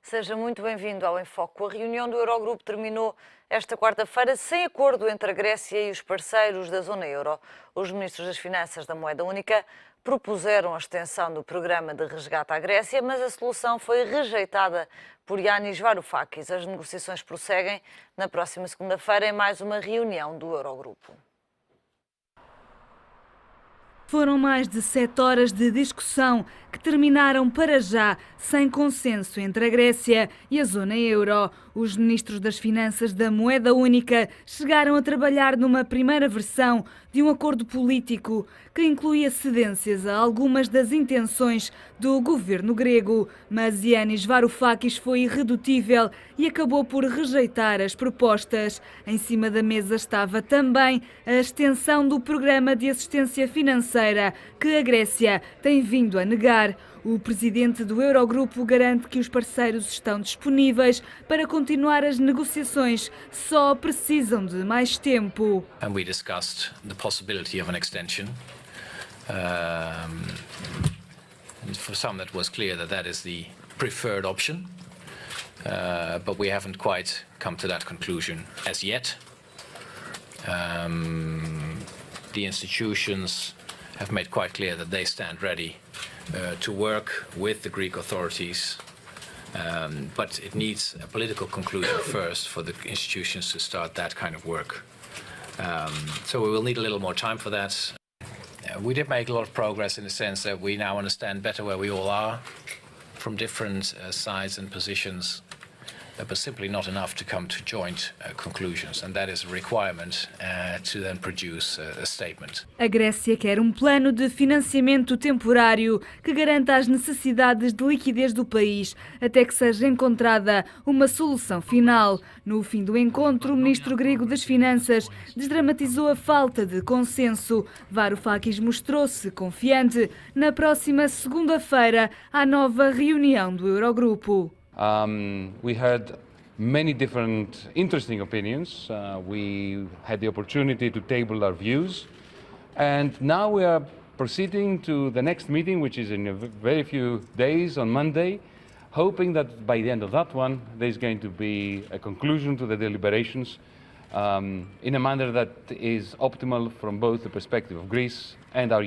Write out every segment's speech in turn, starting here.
Seja muito bem-vindo ao Enfoque. A reunião do Eurogrupo terminou esta quarta-feira sem acordo entre a Grécia e os parceiros da zona euro. Os ministros das Finanças da Moeda Única propuseram a extensão do programa de resgate à Grécia, mas a solução foi rejeitada por Yanis Varoufakis. As negociações prosseguem na próxima segunda-feira em mais uma reunião do Eurogrupo. Foram mais de 7 horas de discussão que terminaram para já sem consenso entre a Grécia e a zona euro. Os ministros das Finanças da Moeda Única chegaram a trabalhar numa primeira versão de um acordo político que incluía cedências a algumas das intenções do governo grego, mas Yanis Varoufakis foi irredutível e acabou por rejeitar as propostas. Em cima da mesa estava também a extensão do programa de assistência financeira que a Grécia tem vindo a negar. O presidente do Eurogrupo garante que os parceiros estão disponíveis para continuar as negociações, só precisam de mais tempo. And we discussed the possibility of an extension. For some that was clear that is the preferred option, but we haven't quite come to that conclusion as yet. The institutions have made quite clear that they stand ready to work with the Greek authorities, but it needs a political conclusion first for the institutions to start that kind of work. So we will need a little more time for that. We did make a lot of progress in the sense that we now understand better where we all are from different sides and positions, but simply not enough to come to joint conclusions, and that is a requirement to then produce a statement. A Grécia quer um plano de financiamento temporário que garanta as necessidades de liquidez do país até que seja encontrada uma solução final. No fim do encontro, o ministro grego das Finanças desdramatizou a falta de consenso. Varoufakis mostrou-se confiante na próxima segunda-feira à nova reunião do Eurogrupo. We heard many different interesting opinions. We had the opportunity to table our views. And now we are proceeding to the next meeting, which is in a very few days on Monday, hoping that by the end of that one, there's going to be a conclusion to the deliberations in a manner that is optimal from both the perspective of Greece and our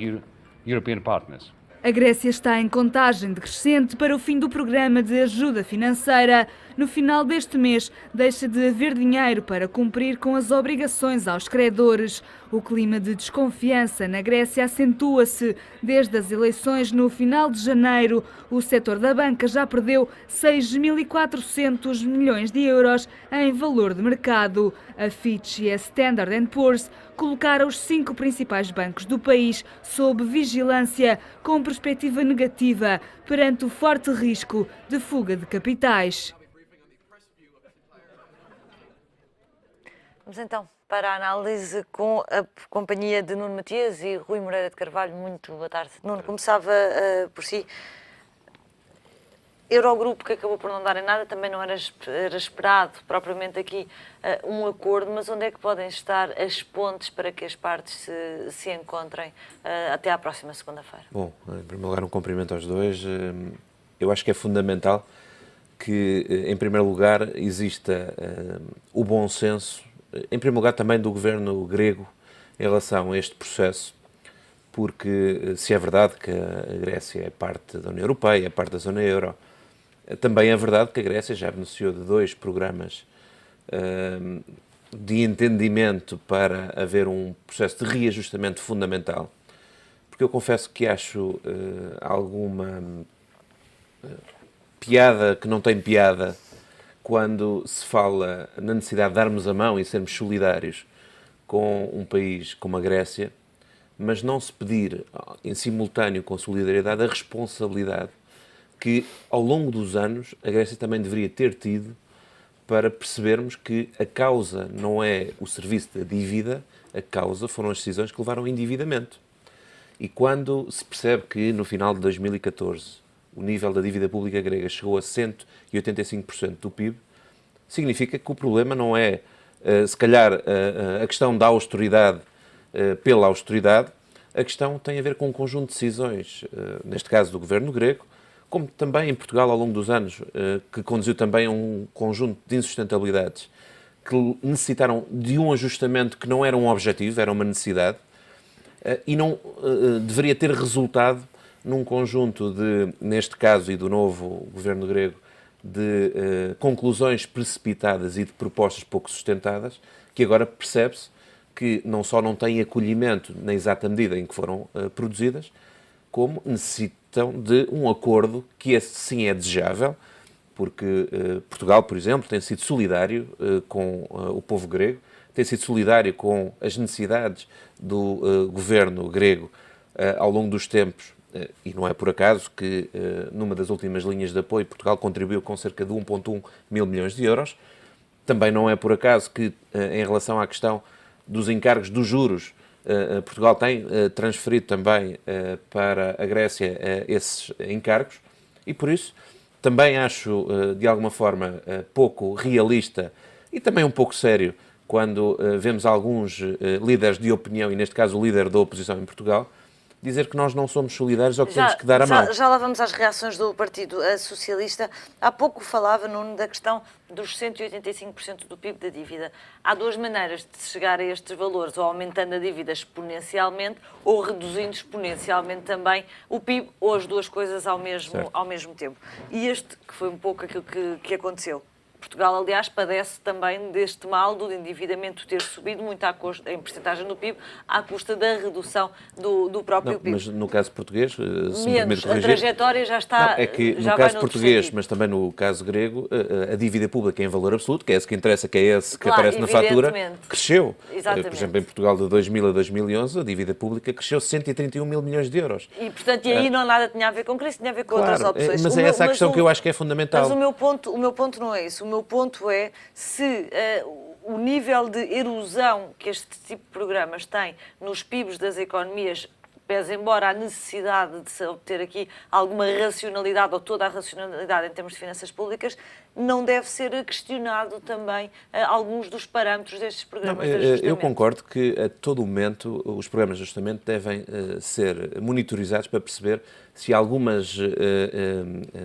European partners. A Grécia está em contagem decrescente para o fim do programa de ajuda financeira. No final deste mês, deixa de haver dinheiro para cumprir com as obrigações aos credores. O clima de desconfiança na Grécia acentua-se. Desde as eleições no final de janeiro, o setor da banca já perdeu 6.400 milhões de euros em valor de mercado. A Fitch e a Standard & Poor's colocaram os 5 principais bancos do país sob vigilância, com perspectiva negativa perante o forte risco de fuga de capitais. Vamos então para a análise com a companhia de Nuno Matias e Rui Moreira de Carvalho. Muito boa tarde. Nuno, começava por si. Eurogrupo, que acabou por não dar em nada, também não era esperado propriamente aqui um acordo, mas onde é que podem estar as pontes para que as partes se encontrem até à próxima segunda-feira? Bom, em primeiro lugar, um cumprimento aos dois. Eu acho que é fundamental que, em primeiro lugar, exista o bom senso, em primeiro lugar também do governo grego, em relação a este processo, porque se é verdade que a Grécia é parte da União Europeia, é parte da zona euro, também é verdade que a Grécia já beneficiou de 2 programas de entendimento para haver um processo de reajustamento fundamental, porque eu confesso que acho alguma piada que não tem piada quando se fala na necessidade de darmos a mão e sermos solidários com um país como a Grécia, mas não se pedir em simultâneo com a solidariedade a responsabilidade que, ao longo dos anos, a Grécia também deveria ter tido para percebermos que a causa não é o serviço da dívida, a causa foram as decisões que levaram ao endividamento. E quando se percebe que, no final de 2014, o nível da dívida pública grega chegou a 185% do PIB, significa que o problema não é, se calhar, a questão da austeridade pela austeridade, a questão tem a ver com um conjunto de decisões, neste caso do governo grego, como também em Portugal ao longo dos anos, que conduziu também a um conjunto de insustentabilidades que necessitaram de um ajustamento que não era um objetivo, era uma necessidade, e não deveria ter resultado num conjunto de, neste caso e do novo governo grego, de conclusões precipitadas e de propostas pouco sustentadas, que agora percebe-se que não só não têm acolhimento na exata medida em que foram produzidas, como necessitam de um acordo que esse sim é desejável, porque Portugal, por exemplo, tem sido solidário com o povo grego, tem sido solidário com as necessidades do governo grego ao longo dos tempos, e não é por acaso que numa das últimas linhas de apoio Portugal contribuiu com cerca de 1,1 mil milhões de euros. Também não é por acaso que, em relação à questão dos encargos dos juros, Portugal tem transferido também para a Grécia esses encargos, e por isso também acho, de alguma forma, pouco realista e também um pouco sério quando vemos alguns líderes de opinião, e neste caso o líder da oposição em Portugal, dizer que nós não somos solidários ou que temos que dar a mão. Já lá vamos às reações do Partido Socialista. Há pouco falava, Nuno, da questão dos 185% do PIB da dívida. Há duas maneiras de se chegar a estes valores, ou aumentando a dívida exponencialmente ou reduzindo exponencialmente também o PIB, ou as duas coisas ao mesmo tempo. E este que foi um pouco aquilo que aconteceu. Portugal, aliás, padece também deste mal do endividamento ter subido muito em percentagem do PIB, à custa da redução do próprio PIB. Mas no caso português, se me menos, permite corrigir, a trajetória já está... Não, é que no já caso vai português, sentido. mas também no caso grego, a dívida pública em valor absoluto, que é esse que interessa, que é esse que Claro, aparece na fatura, evidentemente. cresceu. Exatamente. Por exemplo, em Portugal de 2000 a 2011, a dívida pública cresceu 131 mil milhões de euros. E, portanto, aí não nada tinha a ver com crise, tinha a ver com outras opções. Mas é essa a questão que eu acho que é fundamental. Mas o meu ponto não é isso. O meu ponto é se o nível de erosão que este tipo de programas tem nos PIBs das economias, pese embora a necessidade de se obter aqui alguma racionalidade ou toda a racionalidade em termos de finanças públicas, não deve ser questionado também alguns dos parâmetros destes programas de ajustamento. Eu concordo que a todo momento os programas de ajustamento devem ser monitorizados para perceber se algumas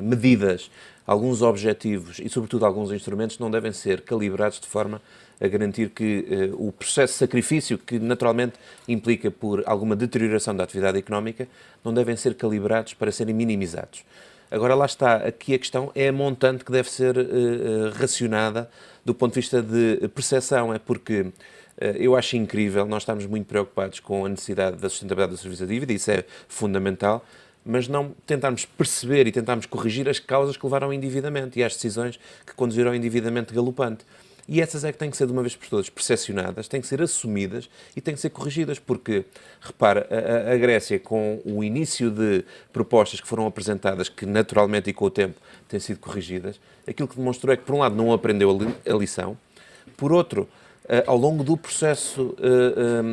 medidas, alguns objetivos e, sobretudo, alguns instrumentos não devem ser calibrados de forma a garantir que o processo de sacrifício, que naturalmente implica por alguma deterioração da atividade económica, não devem ser calibrados para serem minimizados. Agora, lá está, aqui a questão é a montante que deve ser racionada do ponto de vista de percepção, é porque eu acho incrível, nós estamos muito preocupados com a necessidade da sustentabilidade do serviço da dívida, isso é fundamental, mas não tentarmos perceber e tentarmos corrigir as causas que levaram ao endividamento e às decisões que conduziram ao endividamento galopante. E essas é que têm que ser, de uma vez por todas, percepcionadas, têm que ser assumidas e têm que ser corrigidas, porque, repara, a Grécia, com o início de propostas que foram apresentadas, que naturalmente e com o tempo têm sido corrigidas, aquilo que demonstrou é que, por um lado, não aprendeu a lição, por outro, ao longo do processo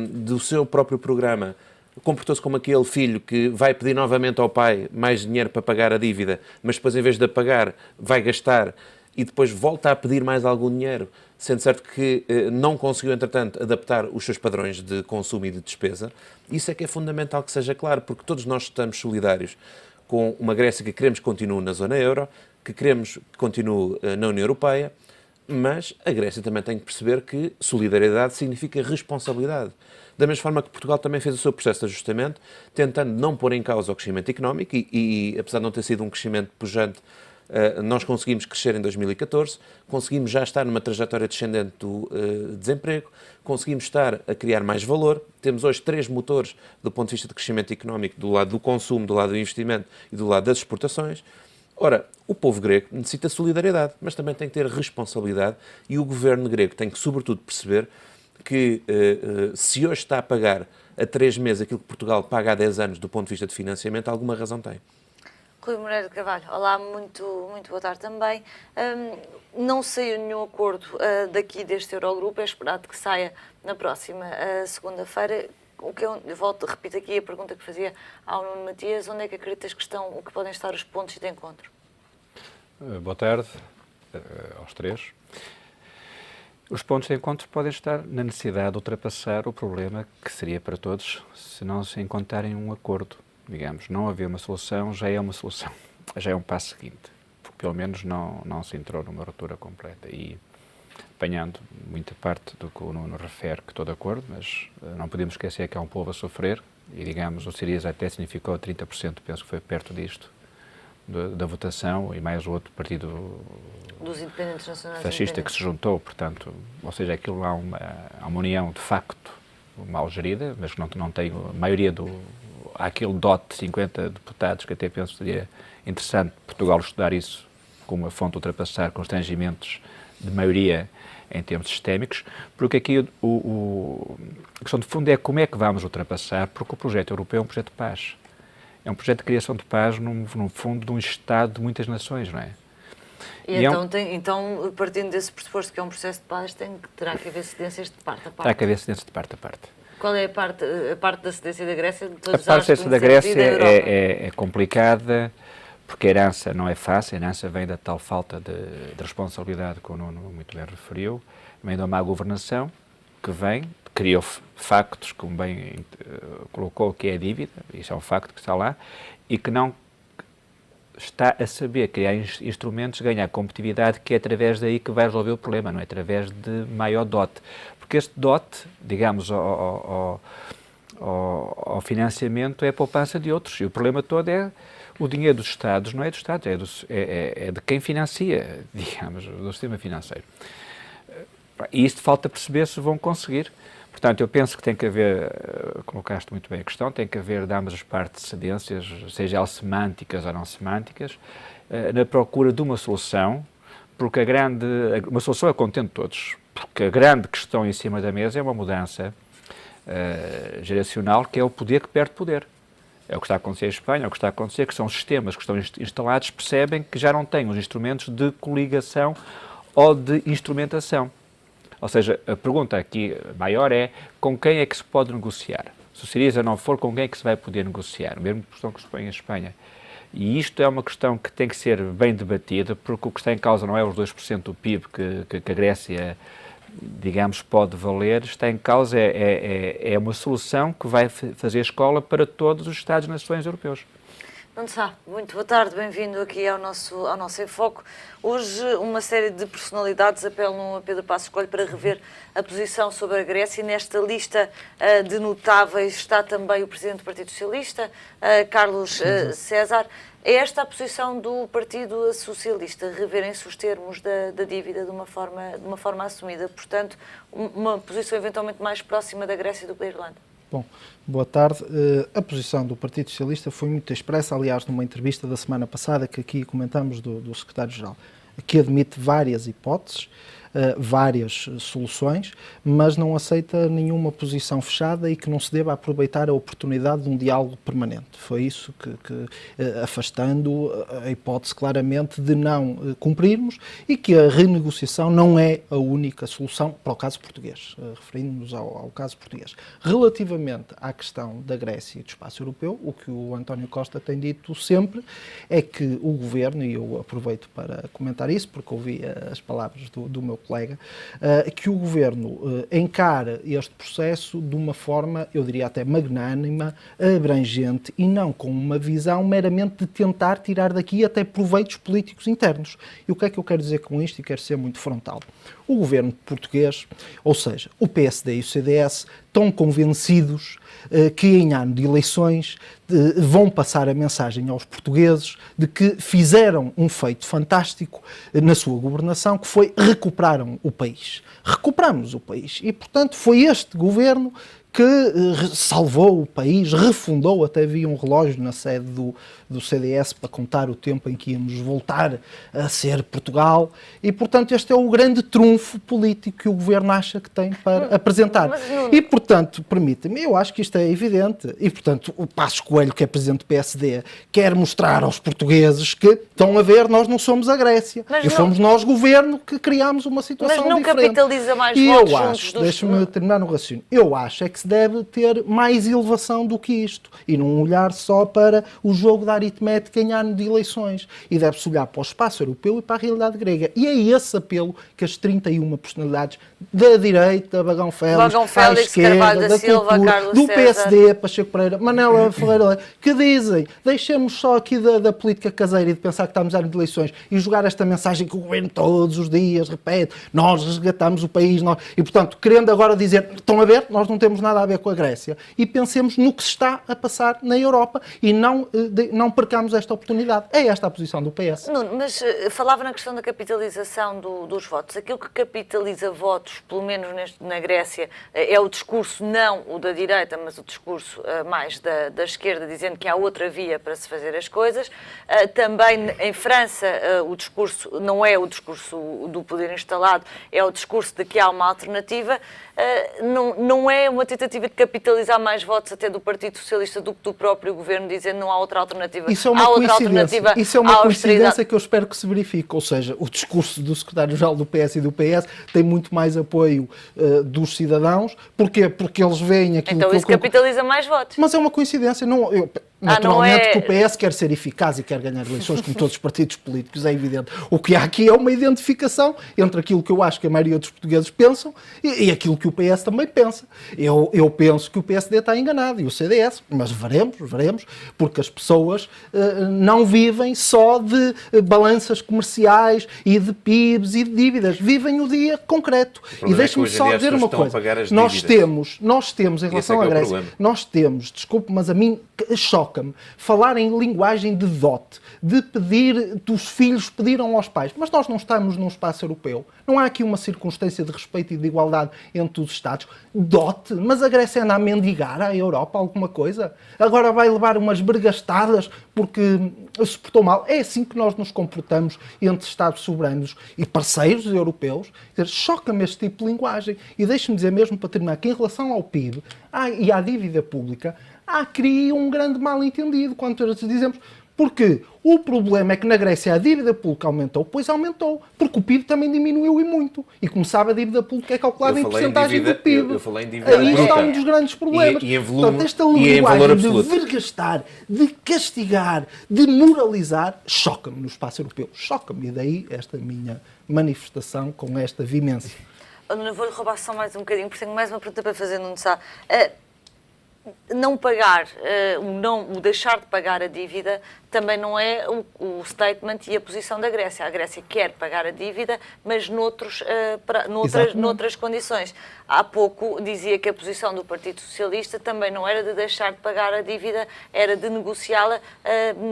do seu próprio programa, comportou-se como aquele filho que vai pedir novamente ao pai mais dinheiro para pagar a dívida, mas depois, em vez de a pagar, vai gastar e depois volta a pedir mais algum dinheiro, sendo certo que não conseguiu, entretanto, adaptar os seus padrões de consumo e de despesa. Isso é que é fundamental que seja claro, porque todos nós estamos solidários com uma Grécia que queremos que continue na zona euro, que queremos que continue na União Europeia, mas a Grécia também tem que perceber que solidariedade significa responsabilidade. Da mesma forma que Portugal também fez o seu processo de ajustamento, tentando não pôr em causa o crescimento económico e apesar de não ter sido um crescimento pujante, nós conseguimos crescer em 2014, conseguimos já estar numa trajetória descendente do desemprego, conseguimos estar a criar mais valor, temos hoje 3 motores do ponto de vista de crescimento económico, do lado do consumo, do lado do investimento e do lado das exportações. Ora, o povo grego necessita solidariedade, mas também tem que ter responsabilidade e o governo grego tem que, sobretudo, perceber que se hoje está a pagar a 3 meses aquilo que Portugal paga há 10 anos do ponto de vista de financiamento, alguma razão tem. Rui Moreira de Carvalho, olá, muito boa tarde também. Não saiu nenhum acordo daqui deste Eurogrupo, é esperado que saia na próxima segunda-feira. Repito aqui a pergunta que fazia ao Nuno Matias, onde é que acreditas que podem estar os pontos de encontro? Boa tarde aos três. Os pontos de encontro podem estar na necessidade de ultrapassar o problema que seria para todos se não se encontrarem um acordo. Digamos, não haver uma solução já é uma solução. já é um passo seguinte, porque pelo menos não se entrou numa ruptura completa. E apanhando muita parte do que o Nuno refere, que estou de acordo, mas não podemos esquecer que há um povo a sofrer, e digamos, o Syriza até significou 30%, penso que foi perto disto, da votação, e mais o outro partido dos independentes nacionais fascista que se juntou, portanto, ou seja, aquilo há uma união de facto mal gerida, mas que não tem a maioria há aquele dote de 50 deputados que até penso que seria interessante Portugal estudar isso como uma fonte de ultrapassar constrangimentos de maioria em termos sistémicos, porque aqui a questão de fundo é como é que vamos ultrapassar, porque o projeto europeu é um projeto de paz. É um projeto de criação de paz, no fundo, de um Estado de muitas nações, não é? Então, partindo desse pressuposto que é um processo de paz, terá que haver cedências de parte a parte. Terá que haver cedências de parte a parte. Qual é a parte da cedência da Grécia? A parte da cedência da Grécia é complicada, porque a herança não é fácil, a herança vem da tal falta de responsabilidade que o Nuno muito bem referiu, vem da má governação, que criou factos, como bem colocou, que é a dívida, isso é um facto que está lá, e que não está a saber criar instrumentos, ganhar competitividade, que é através daí que vai resolver o problema, não é através de maior dote. Porque este dote, digamos, ao financiamento é a poupança de outros, e o problema todo é o dinheiro dos Estados, não é dos Estados, é de quem financia, digamos, do sistema financeiro. E isto falta perceber se vão conseguir. Portanto, eu penso que tem que haver, colocaste muito bem a questão, tem que haver de ambas as partes cedências, seja elas semânticas ou não semânticas, na procura de uma solução, porque uma solução é contente de todos, porque a grande questão em cima da mesa é uma mudança geracional, que é o poder que perde poder. É o que está a acontecer em Espanha, é o que está a acontecer, que são sistemas que estão instalados, percebem que já não têm os instrumentos de coligação ou de instrumentação. Ou seja, a pergunta aqui maior é com quem é que se pode negociar? Se o Syriza não for, com quem é que se vai poder negociar? Mesmo questão que se põe em Espanha. E isto é uma questão que tem que ser bem debatida, porque o que está em causa não é os 2% do PIB que a Grécia, digamos, pode valer, está em causa é uma solução que vai fazer escola para todos os Estados-nações europeus. Nuno Sá, muito boa tarde, bem-vindo aqui ao nosso Enfoque. Hoje uma série de personalidades apelam a Pedro Passos Coelho para rever a posição sobre a Grécia, e nesta lista de notáveis está também o Presidente do Partido Socialista, Carlos César. É esta a posição do Partido Socialista, reverem-se os termos da dívida de uma forma assumida, portanto, uma posição eventualmente mais próxima da Grécia do que da Irlanda? Bom, boa tarde. A posição do Partido Socialista foi muito expressa, aliás, numa entrevista da semana passada que aqui comentamos do Secretário-Geral, que admite várias hipóteses, várias soluções, mas não aceita nenhuma posição fechada e que não se deva aproveitar a oportunidade de um diálogo permanente. Foi isso que afastando a hipótese claramente de não cumprirmos, e que a renegociação não é a única solução para o caso português, referindo-nos ao caso português. Relativamente à questão da Grécia e do espaço europeu, o que o António Costa tem dito sempre é que o Governo, e eu aproveito para comentar isso, porque ouvi as palavras do meu colega, que o Governo encara este processo de uma forma, eu diria até magnânima, abrangente, e não com uma visão meramente de tentar tirar daqui até proveitos políticos internos. E o que é que eu quero dizer com isto, e quero ser muito frontal? O Governo português, ou seja, o PSD e o CDS, estão convencidos que em ano de eleições vão passar a mensagem aos portugueses de que fizeram um feito fantástico na sua governação, que foi recuperaram o país. Recuperamos o país. E, portanto, foi este governo que salvou o país, refundou, até havia um relógio na sede do CDS para contar o tempo em que íamos voltar a ser Portugal, e, portanto, este é o grande trunfo político que o Governo acha que tem para apresentar. E, portanto, permita-me, eu acho que isto é evidente, e, portanto, o Passos Coelho, que é Presidente do PSD, quer mostrar aos portugueses que, estão a ver, nós não somos a Grécia, fomos nós, Governo, que criámos uma situação diferente. Mas não capitaliza mais votos juntos eu acho, deixa-me terminar no raciocínio, eu acho é que se PS deve ter mais elevação do que isto e não olhar só para o jogo da aritmética em ano de eleições. E deve-se olhar para o espaço europeu e para a realidade grega. E é esse apelo que as 31 personalidades da direita, Bagão Félix, à esquerda, Carvalho da Silva, cultura, Carlos do César, PSD, Pacheco Pereira, Manela Ferreira, que dizem, deixemos só aqui da política caseira e de pensar que estamos em ano de eleições e jogar esta mensagem que o governo todos os dias repete, nós resgatamos o país, e portanto, querendo agora dizer, estão a ver, nós não temos nada a ver com a Grécia, e pensemos no que se está a passar na Europa e não percamos esta oportunidade. É esta a posição do PS. Nuno, mas falava na questão da capitalização dos votos. Aquilo que capitaliza votos, pelo menos na Grécia, é o discurso, não o da direita, mas o discurso mais da esquerda, dizendo que há outra via para se fazer as coisas. Também em França, o discurso não é o discurso do poder instalado, é o discurso de que há uma alternativa. Não é uma tentativa de capitalizar mais votos até do Partido Socialista do que do próprio governo, dizendo não há outra alternativa. Isso é uma coincidência. Isso é uma coincidência que eu espero que se verifique. Ou seja, o discurso do secretário-geral do PS e do PS tem muito mais apoio dos cidadãos. Porquê? Porque eles veem aquilo então isso capitaliza mais votos. Mas é uma coincidência. Naturalmente que o PS quer ser eficaz e quer ganhar eleições, como todos os partidos políticos, é evidente. O que há aqui é uma identificação entre aquilo que eu acho que a maioria dos portugueses pensam e aquilo que o PS também pensa. Eu penso que o PSD está enganado e o CDS, mas veremos, porque as pessoas não vivem só de balanças comerciais e de PIBs e de dívidas, vivem o dia concreto. E deixe-me só dizer uma coisa, nós temos em relação à Grécia, desculpe, mas a mim choca-me falar em linguagem de dote, de pedir, dos filhos pediram aos pais, mas nós não estamos num espaço europeu, não há aqui uma circunstância de respeito e de igualdade entre os Estados. Dote? Mas a Grécia anda a mendigar à Europa alguma coisa? Agora vai levar umas bergastadas porque se portou mal? É assim que nós nos comportamos entre Estados soberanos e parceiros europeus? Choca-me este tipo de linguagem. E deixe-me dizer mesmo, para terminar, que em relação ao PIB e à dívida pública, cria um grande mal-entendido quando dizemos, porque o problema é que na Grécia a dívida pública aumentou, pois aumentou, porque o PIB também diminuiu e muito. E como sabe, a dívida pública é calculada em porcentagem do PIB. Eu falei em dívida Aí está um dos grandes problemas. E em volume, portanto, esta e em valor linguagem absoluto. de vergastar, de castigar, de moralizar, choca-me no espaço europeu. Choca-me. E daí esta minha manifestação com esta vimência. Eu vou-lhe roubar só mais um bocadinho, porque tenho mais uma pergunta para fazer, Nuno Sá. Não pagar, o deixar de pagar a dívida também não é o statement e a posição da Grécia. A Grécia quer pagar a dívida, mas noutras condições. Há pouco dizia que a posição do Partido Socialista também não era de deixar de pagar a dívida, era de negociá-la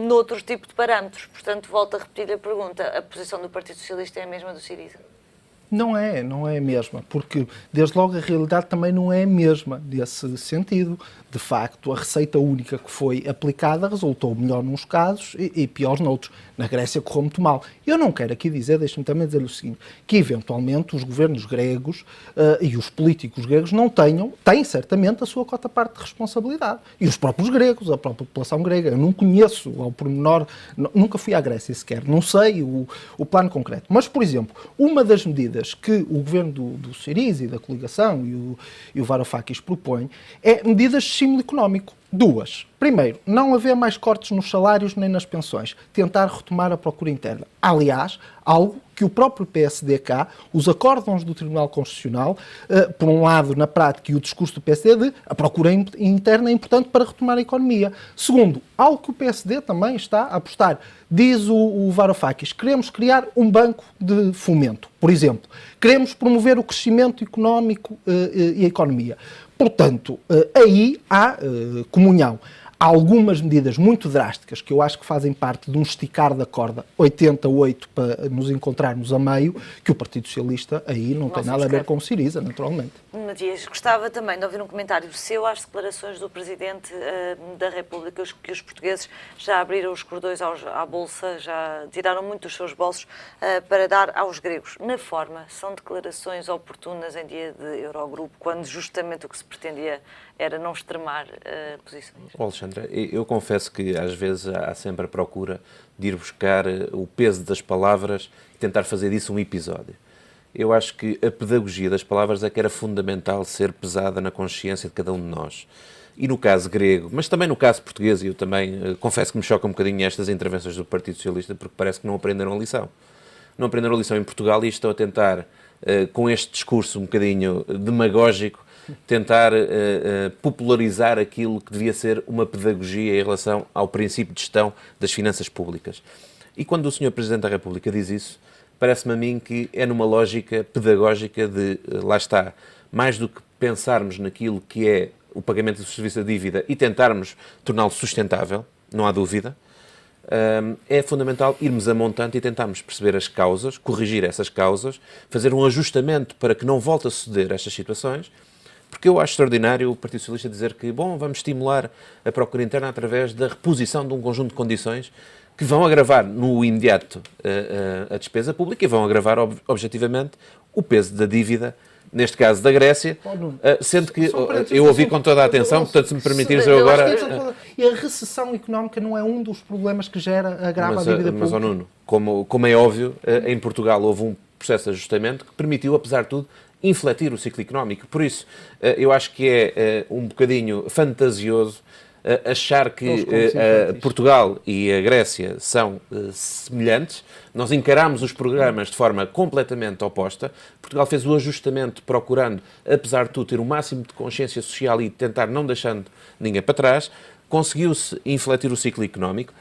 noutro tipo de parâmetros. Portanto, volto a repetir a pergunta. A posição do Partido Socialista é a mesma do Syriza? Não é a mesma, porque desde logo a realidade também não é a mesma nesse sentido. De facto, a receita única que foi aplicada resultou melhor nos casos e pior noutros. Na Grécia correu muito mal. Eu não quero aqui dizer, deixe-me também dizer o seguinte, que eventualmente os governos gregos e os políticos gregos têm certamente a sua cota-parte de responsabilidade. E os próprios gregos, a própria população grega. Eu não conheço ao pormenor, nunca fui à Grécia sequer, não sei o plano concreto. Mas, por exemplo, uma das medidas que o governo do Syriza e da coligação e o Varoufakis propõe é medidas de estímulo económico. Duas. Primeiro, não haver mais cortes nos salários nem nas pensões. Tentar retomar a procura interna. Aliás, algo que o próprio PSD cá, os acórdãos do Tribunal Constitucional, por um lado, na prática, e o discurso do PSD de a procura interna é importante para retomar a economia. Segundo, algo que o PSD também está a apostar. Diz o Varoufakis, queremos criar um banco de fomento, por exemplo. Queremos promover o crescimento económico e a economia. Portanto, aí há comunhão. Há algumas medidas muito drásticas que eu acho que fazem parte de um esticar da corda 88 para nos encontrarmos a meio, que o Partido Socialista aí não tem nada a ver com o Syriza, naturalmente. Matias, gostava também de ouvir um comentário seu às declarações do Presidente da República, que os portugueses já abriram os cordões à Bolsa, já tiraram muito dos seus bolsos para dar aos gregos. Na forma, são declarações oportunas em dia de Eurogrupo, quando justamente o que se pretendia era não extremar posições? Alexandre, eu confesso que às vezes há sempre a procura de ir buscar o peso das palavras e tentar fazer disso um episódio. eu acho que a pedagogia das palavras é que era fundamental ser pesada na consciência de cada um de nós. E no caso grego, mas também no caso português, e eu também confesso que me choca um bocadinho estas intervenções do Partido Socialista, porque parece que não aprenderam a lição. Não aprenderam a lição em Portugal e estão a tentar, com este discurso um bocadinho demagógico, tentar popularizar aquilo que devia ser uma pedagogia em relação ao princípio de gestão das finanças públicas. E quando o Sr. Presidente da República diz isso, parece-me a mim que é numa lógica pedagógica de, lá está, mais do que pensarmos naquilo que é o pagamento do serviço da dívida e tentarmos torná-lo sustentável, não há dúvida, é fundamental irmos a montante e tentarmos perceber as causas, corrigir essas causas, fazer um ajustamento para que não volte a suceder estas situações, porque eu acho extraordinário o Partido Socialista dizer que, bom, vamos estimular a procura interna através da reposição de um conjunto de condições que vão agravar no imediato a despesa pública e vão agravar objetivamente o peso da dívida, neste caso da Grécia, sendo que eu ouvi com toda a atenção, portanto, se me permitires eu agora... E a recessão económica não é um dos problemas que agrava a dívida pública? Mas, Nuno, como é óbvio, em Portugal houve um processo de ajustamento que permitiu, apesar de tudo, infletir o ciclo económico. Por isso, eu acho que é um bocadinho fantasioso achar que Portugal e a Grécia são semelhantes. Nós encaramos os programas de forma completamente oposta. Portugal fez o ajustamento procurando, apesar de tudo, ter o máximo de consciência social e tentar não deixando ninguém para trás. Conseguiu-se infletir o ciclo económico.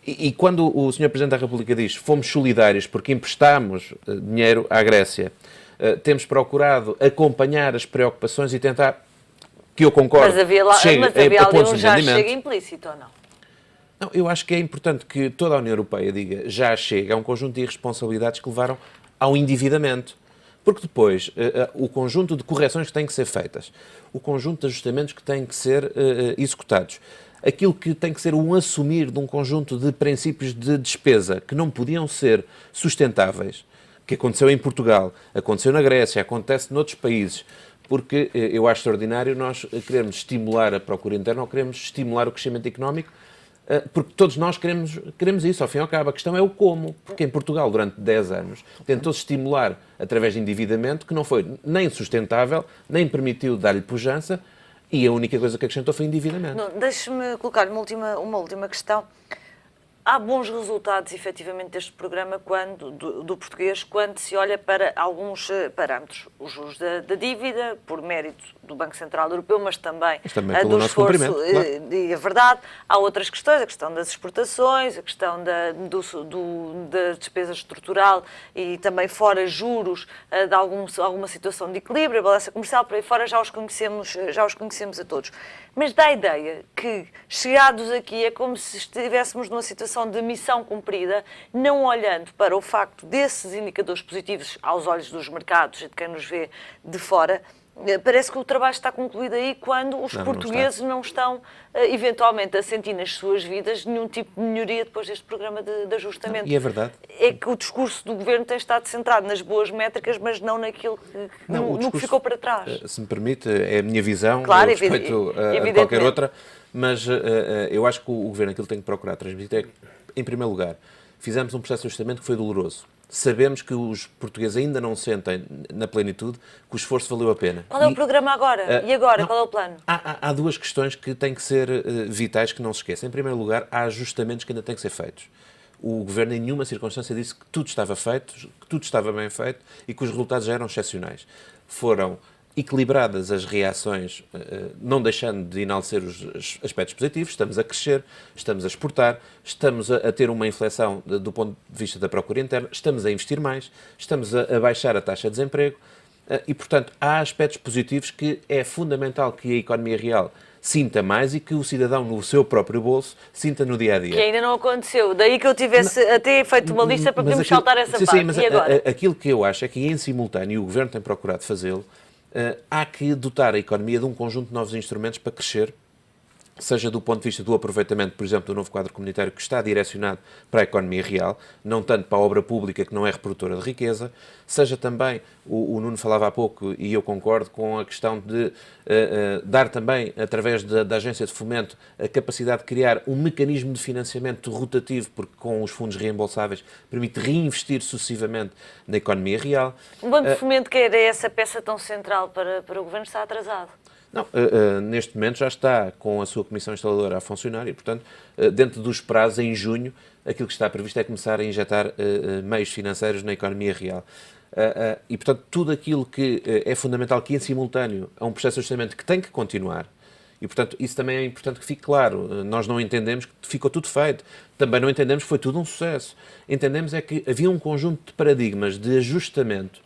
E quando o Sr. Presidente da República diz fomos solidários porque emprestámos dinheiro à Grécia, temos procurado acompanhar as preocupações e tentar, que eu concordo, mas havia ali um já chega implícito, ou não? Não, eu acho que é importante que toda a União Europeia diga já chega a um conjunto de irresponsabilidades que levaram ao endividamento. Porque depois, o conjunto de correções que têm que ser feitas, o conjunto de ajustamentos que têm que ser executados, aquilo que tem que ser um assumir de um conjunto de princípios de despesa que não podiam ser sustentáveis, que aconteceu em Portugal, aconteceu na Grécia, acontece noutros países, porque eu acho extraordinário nós queremos estimular a procura interna ou queremos estimular o crescimento económico, porque todos nós queremos isso, ao fim e ao cabo. A questão é o como, porque em Portugal, durante 10 anos, tentou-se estimular através de endividamento que não foi nem sustentável, nem permitiu dar-lhe pujança, e a única coisa que acrescentou foi endividamento. Deixe-me colocar uma última questão. Há bons resultados, efetivamente, deste programa do português quando se olha para alguns parâmetros. Os juros da dívida, por mérito do Banco Central Europeu, mas também do esforço, claro. E a verdade. Há outras questões, a questão das exportações, a questão da despesa estrutural e também fora juros de alguma situação de equilíbrio, a balança comercial, por aí fora já os conhecemos a todos. Mas dá a ideia que, chegados aqui, é como se estivéssemos numa situação de missão cumprida, não olhando para o facto desses indicadores positivos aos olhos dos mercados e de quem nos vê de fora. Parece que o trabalho está concluído aí quando os portugueses não estão, eventualmente, a sentir nas suas vidas nenhum tipo de melhoria depois deste programa de ajustamento. E é verdade. É que o discurso do Governo tem estado centrado nas boas métricas, mas não naquilo que ficou para trás. Se me permite, é a minha visão, claro, respeito a qualquer outra, mas eu acho que o Governo aquilo que tem que procurar transmitir é, em primeiro lugar, fizemos um processo de ajustamento que foi doloroso. Sabemos que os portugueses ainda não sentem na plenitude que o esforço valeu a pena. Qual é o programa agora? E agora? Qual é o plano? Há duas questões que têm que ser vitais, que não se esqueçam. Em primeiro lugar, há ajustamentos que ainda têm que ser feitos. O Governo em nenhuma circunstância disse que tudo estava feito, que tudo estava bem feito e que os resultados já eram excepcionais. Foram equilibradas as reações, não deixando de enaltecer os aspectos positivos. Estamos a crescer, estamos a exportar, estamos a ter uma inflexão do ponto de vista da procura interna, estamos a investir mais, estamos a baixar a taxa de desemprego e, portanto, há aspectos positivos que é fundamental que a economia real sinta mais e que o cidadão no seu próprio bolso sinta no dia-a-dia. Que ainda não aconteceu. Daí que eu tivesse até feito uma lista para podermos saltar essa parte. Sim, mas e agora? Aquilo que eu acho é que, em simultâneo, o Governo tem procurado fazê-lo, há que dotar a economia de um conjunto de novos instrumentos para crescer seja do ponto de vista do aproveitamento, por exemplo, do novo quadro comunitário que está direcionado para a economia real, não tanto para a obra pública que não é reprodutora de riqueza, seja também, o Nuno falava há pouco e eu concordo com a questão de dar também, através da Agência de Fomento, a capacidade de criar um mecanismo de financiamento rotativo, porque com os fundos reembolsáveis permite reinvestir sucessivamente na economia real. O Banco de Fomento, que era essa peça tão central para o Governo, está atrasado. Não, neste momento já está com a sua comissão instaladora a funcionar e, portanto, dentro dos prazos, em junho, aquilo que está previsto é começar a injetar meios financeiros na economia real. E, portanto, tudo aquilo que é fundamental, que em simultâneo é um processo de ajustamento que tem que continuar, e, portanto, isso também é importante que fique claro. Nós não entendemos que ficou tudo feito. Também não entendemos que foi tudo um sucesso. Entendemos é que havia um conjunto de paradigmas de ajustamento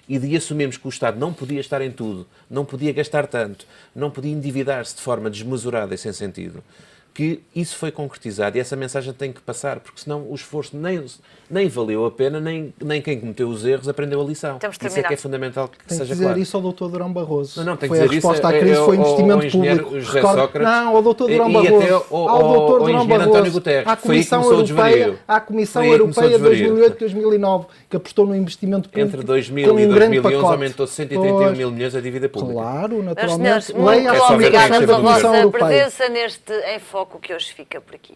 e de assumirmos que o Estado não podia estar em tudo, não podia gastar tanto, não podia endividar-se de forma desmesurada e sem sentido, que isso foi concretizado e essa mensagem tem que passar, porque senão o esforço nem valeu a pena, nem quem cometeu os erros aprendeu a lição. Isso é que é fundamental que tem seja que dizer claro. Isso ao Dr. Durão Barroso. Não, tem que foi dizer a resposta isso à crise, foi investimento ao engenheiro público. José Sócrates, não, ao Dr. Durão e Barroso. até ao engenheiro António Guterres. À Comissão Europeia, à Comissão Europeia de 2008-2009, que apostou no investimento público. Entre 2000 e 2011 aumentou 131 mil milhões a dívida pública. Claro, Meus naturalmente. senhores, muito obrigada pela vossa Europeia. presença neste Em Foco que hoje fica por aqui.